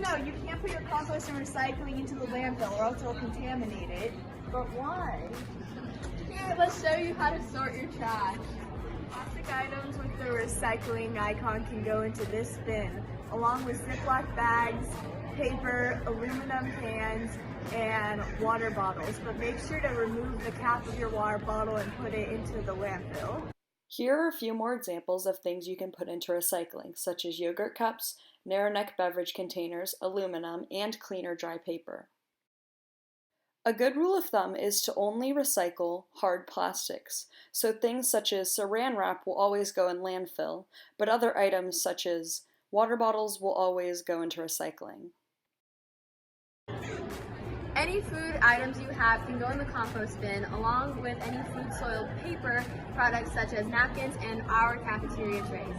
no, you can't put your compost and recycling into the landfill or else it'll contaminate it. But why? Here, let's show you how to sort your trash. Plastic items with the recycling icon can go into this bin, along with Ziploc bags, paper, aluminum cans, and water bottles. But make sure to remove the cap of your water bottle and put it into the landfill. Here are a few more examples of things you can put into recycling, such as yogurt cups, narrow neck beverage containers, aluminum, and cleaner dry paper. A good rule of thumb is to only recycle hard plastics, so things such as saran wrap will always go in landfill, but other items such as water bottles will always go into recycling. Any food items you have can go in the compost bin, along with any food soiled paper products such as napkins and our cafeteria trays.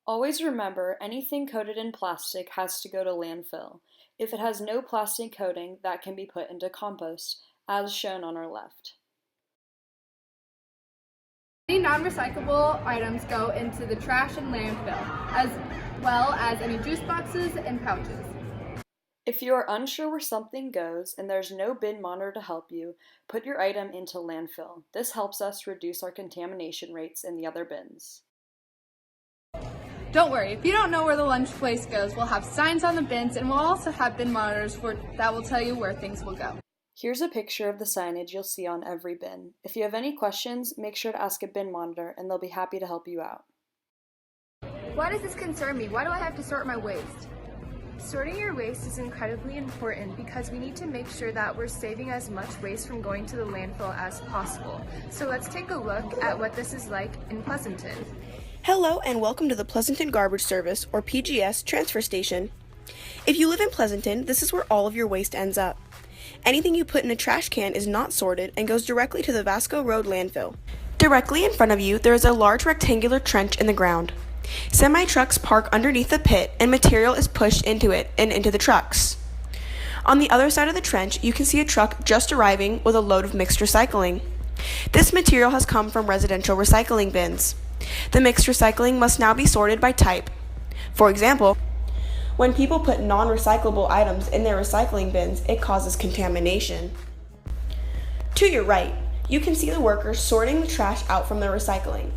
Always remember, anything coated in plastic has to go to landfill. If it has no plastic coating, that can be put into compost, as shown on our left. Any non-recyclable items go into the trash and landfill, as well as any juice boxes and pouches. If you are unsure where something goes and there's no bin monitor to help you, put your item into landfill. This helps us reduce our contamination rates in the other bins. Don't worry, if you don't know where the lunch place goes, we'll have signs on the bins, and we'll also have bin monitors that will tell you where things will go. Here's a picture of the signage you'll see on every bin. If you have any questions, make sure to ask a bin monitor and they'll be happy to help you out. Why does this concern me? Why do I have to sort my waste? Sorting your waste is incredibly important because we need to make sure that we're saving as much waste from going to the landfill as possible. So let's take a look at what this is like in Pleasanton. Hello and welcome to the Pleasanton Garbage Service, or PGS, transfer station. If you live in Pleasanton, this is where all of your waste ends up. Anything you put in a trash can is not sorted and goes directly to the Vasco Road landfill. Directly in front of you, there is a large rectangular trench in the ground. Semi-trucks park underneath the pit and material is pushed into it and into the trucks. On the other side of the trench, you can see a truck just arriving with a load of mixed recycling. This material has come from residential recycling bins. The mixed recycling must now be sorted by type. For example, when people put non-recyclable items in their recycling bins, it causes contamination. To your right, you can see the workers sorting the trash out from their recycling.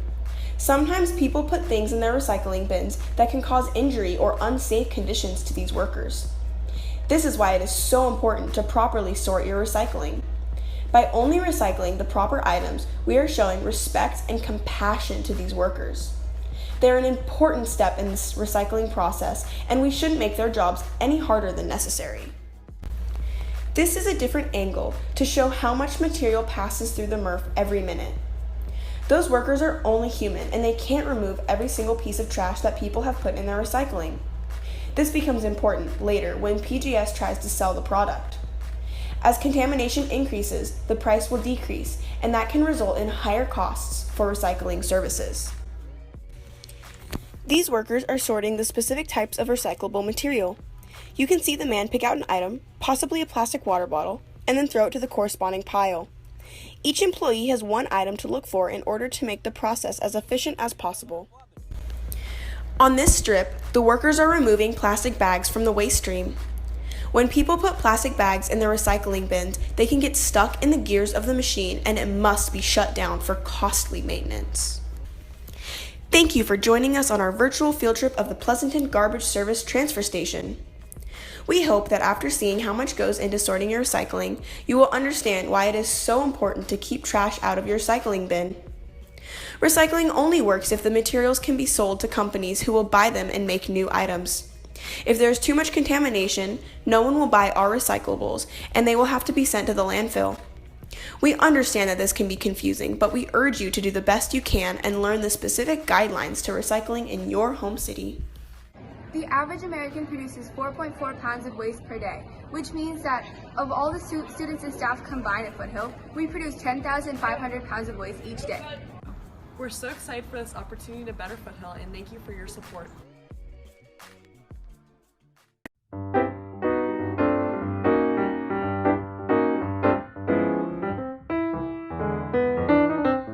Sometimes people put things in their recycling bins that can cause injury or unsafe conditions to these workers. This is why it is so important to properly sort your recycling. By only recycling the proper items, we are showing respect and compassion to these workers. They're an important step in this recycling process, and we shouldn't make their jobs any harder than necessary. This is a different angle to show how much material passes through the MRF every minute. Those workers are only human, and they can't remove every single piece of trash that people have put in their recycling. This becomes important later when PGS tries to sell the product. As contamination increases, the price will decrease, and that can result in higher costs for recycling services. These workers are sorting the specific types of recyclable material. You can see the man pick out an item, possibly a plastic water bottle, and then throw it to the corresponding pile. Each employee has one item to look for in order to make the process as efficient as possible. On this strip, the workers are removing plastic bags from the waste stream. When people put plastic bags in their recycling bins, they can get stuck in the gears of the machine and it must be shut down for costly maintenance. Thank you for joining us on our virtual field trip of the Pleasanton Garbage Service transfer station. We hope that after seeing how much goes into sorting your recycling, you will understand why it is so important to keep trash out of your recycling bin. Recycling only works if the materials can be sold to companies who will buy them and make new items. If there is too much contamination, no one will buy our recyclables, and they will have to be sent to the landfill. We understand that this can be confusing, but we urge you to do the best you can and learn the specific guidelines to recycling in your home city. The average American produces 4.4 pounds of waste per day, which means that of all the students and staff combined at Foothill, we produce 10,500 pounds of waste each day. We're so excited for this opportunity to better Foothill, and thank you for your support.